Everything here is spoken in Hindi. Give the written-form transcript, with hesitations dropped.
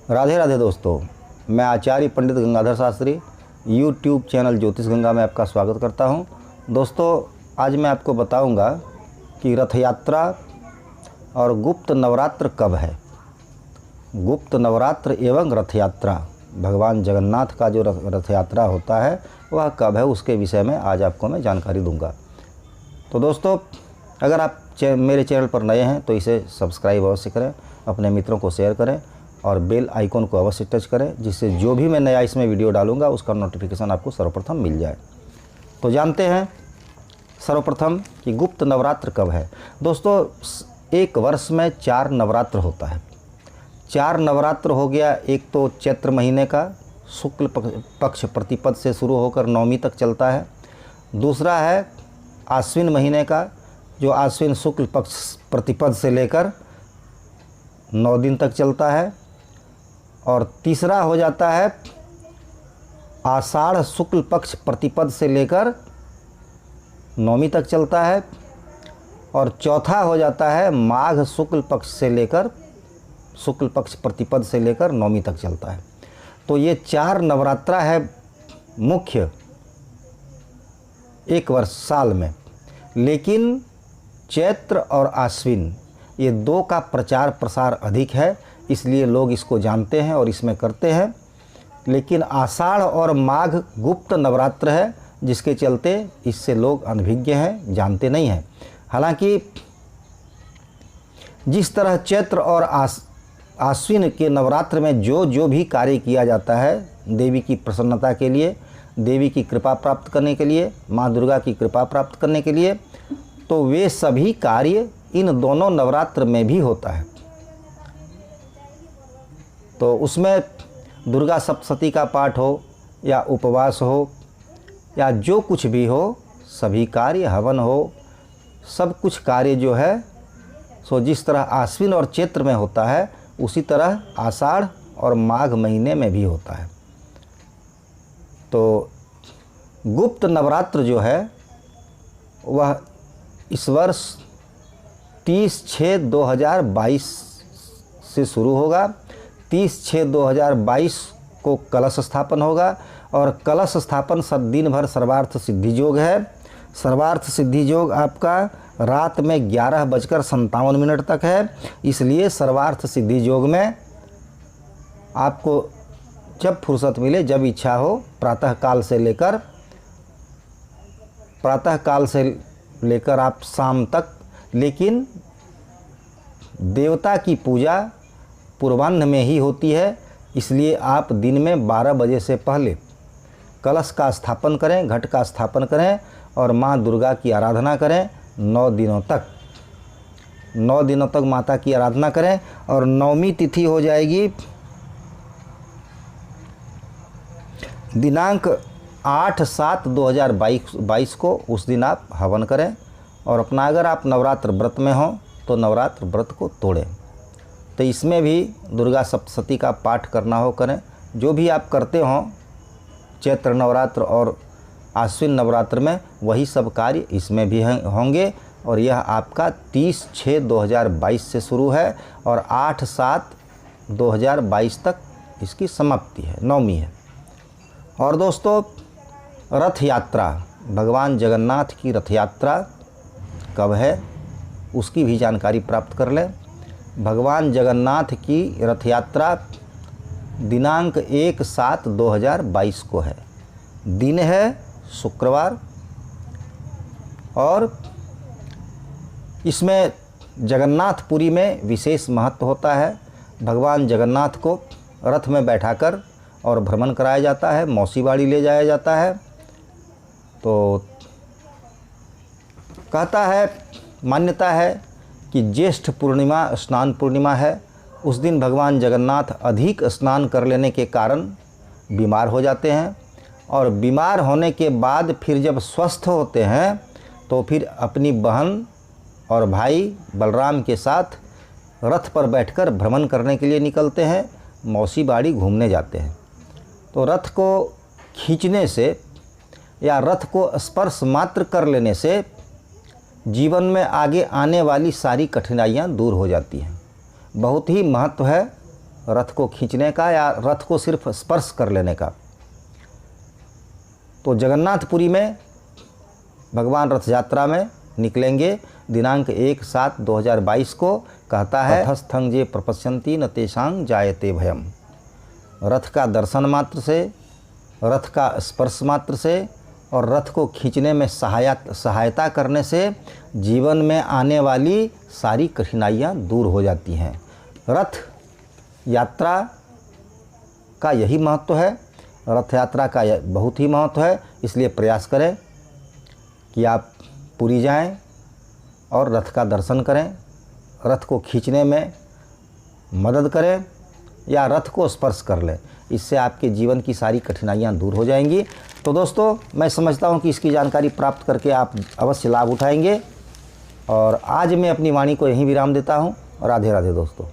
राधे राधे दोस्तों, मैं आचार्य पंडित गंगाधर शास्त्री यूट्यूब चैनल ज्योतिष गंगा में आपका स्वागत करता हूं। दोस्तों, आज मैं आपको बताऊंगा कि रथ यात्रा और गुप्त नवरात्र कब है। गुप्त नवरात्र एवं रथ यात्रा, भगवान जगन्नाथ का जो रथ यात्रा होता है वह कब है, उसके विषय में आज आपको मैं जानकारी दूंगा। तो दोस्तों, अगर आप मेरे चैनल पर नए हैं तो इसे सब्सक्राइब अवश्य करें, अपने मित्रों को शेयर करें और बेल आइकन को अवश्य टच करें, जिससे जो भी मैं नया इसमें वीडियो डालूंगा उसका नोटिफिकेशन आपको सर्वप्रथम मिल जाए। तो जानते हैं सर्वप्रथम कि गुप्त नवरात्र कब है। दोस्तों, एक वर्ष में 4 नवरात्र होता है। 4 नवरात्र हो गया। एक तो चैत्र महीने का शुक्ल पक्ष प्रतिपद से शुरू होकर नवमी तक चलता है। दूसरा है आश्विन महीने का, जो आश्विन शुक्ल पक्ष प्रतिपद से लेकर 9 दिन तक चलता है। और तीसरा हो जाता है आषाढ़ शुक्ल पक्ष प्रतिपद से लेकर नवमी तक चलता है। और चौथा हो जाता है माघ शुक्ल पक्ष से लेकर शुक्ल पक्ष प्रतिपद से लेकर नवमी तक चलता है। तो ये 4 नवरात्रा है मुख्य एक वर्ष साल में। लेकिन चैत्र और आश्विन ये 2 का प्रचार प्रसार अधिक है, इसलिए लोग इसको जानते हैं और इसमें करते हैं। लेकिन आषाढ़ और माघ गुप्त नवरात्र है, जिसके चलते इससे लोग अनभिज्ञ हैं, जानते नहीं हैं। हालांकि जिस तरह चैत्र और आश्विन के नवरात्र में जो भी कार्य किया जाता है देवी की प्रसन्नता के लिए, देवी की कृपा प्राप्त करने के लिए, माँ दुर्गा की कृपा प्राप्त करने के लिए, तो वे सभी कार्य इन दोनों नवरात्र में भी होता है। तो उसमें दुर्गा सप्तशती का पाठ हो या उपवास हो या जो कुछ भी हो, सभी कार्य, हवन हो, सब कुछ कार्य जो है सो जिस तरह आश्विन और चैत्र में होता है उसी तरह आषाढ़ और माघ महीने में भी होता है। तो गुप्त नवरात्र जो है वह इस वर्ष 30/6/2022 से शुरू होगा। 30/6/2022 को कलश स्थापन होगा और कलश स्थापन दिन भर सर्वार्थ सिद्धि योग है। सर्वार्थ सिद्धि योग आपका रात में 11:57 तक है। इसलिए सर्वार्थ सिद्धि योग में आपको जब फुर्सत मिले, जब इच्छा हो, प्रातःकाल से लेकर आप शाम तक, लेकिन देवता की पूजा पूर्वाह्न में ही होती है। इसलिए आप दिन में 12 बजे से पहले कलश का स्थापन करें, घट का स्थापन करें और माँ दुर्गा की आराधना करें। 9 दिनों तक माता की आराधना करें। और नवमी तिथि हो जाएगी दिनांक 8/7/2022 को। उस दिन आप हवन करें और अपना, अगर आप नवरात्र व्रत में हो तो नवरात्र व्रत को तोड़ें। तो इसमें भी दुर्गा सप्तशती का पाठ करना हो करें। जो भी आप करते हो चैत्र नवरात्र और आश्विन नवरात्र में, वही सब कार्य इसमें भी होंगे। और यह आपका 30/6/2022 से शुरू है और 8/7/2022 तक इसकी समाप्ति है, नवमी है। और दोस्तों, रथ यात्रा, भगवान जगन्नाथ की रथ यात्रा कब है उसकी भी जानकारी प्राप्त कर लें। भगवान जगन्नाथ की रथ यात्रा दिनांक 1/7/2022 को है। दिन है शुक्रवार और इसमें जगन्नाथपुरी में विशेष महत्व होता है। भगवान जगन्नाथ को रथ में बैठाकर और भ्रमण कराया जाता है, मौसी बाड़ी ले जाया जाता है। तो कहता है, मान्यता है कि ज्येष्ठ पूर्णिमा स्नान पूर्णिमा है। उस दिन भगवान जगन्नाथ अधिक स्नान कर लेने के कारण बीमार हो जाते हैं और बीमार होने के बाद फिर जब स्वस्थ होते हैं तो फिर अपनी बहन और भाई बलराम के साथ रथ पर बैठकर भ्रमण करने के लिए निकलते हैं, मौसी बाड़ी घूमने जाते हैं। तो रथ को खींचने से या रथ को स्पर्श मात्र कर लेने से जीवन में आगे आने वाली सारी कठिनाइयाँ दूर हो जाती हैं। बहुत ही महत्व है रथ को खींचने का या रथ को सिर्फ स्पर्श कर लेने का। तो जगन्नाथपुरी में भगवान रथ यात्रा में निकलेंगे दिनांक 1/7/2022 को। कहता है रथस्थं जे प्रपश्यन्ति न तेषां जायते भयम। रथ का दर्शन मात्र से, रथ का स्पर्श मात्र से और रथ को खींचने में सहायता करने से जीवन में आने वाली सारी कठिनाइयाँ दूर हो जाती हैं। रथ यात्रा का यही महत्व है, रथ यात्रा का बहुत ही महत्व है। इसलिए प्रयास करें कि आप पुरी जाएं और रथ का दर्शन करें, रथ को खींचने में मदद करें या रथ को स्पर्श कर लें। इससे आपके जीवन की सारी कठिनाइयाँ दूर हो जाएंगी। तो दोस्तों, मैं समझता हूँ कि इसकी जानकारी प्राप्त करके आप अवश्य लाभ उठाएंगे। और आज मैं अपनी वाणी को यहीं विराम देता हूँ। राधे राधे दोस्तों।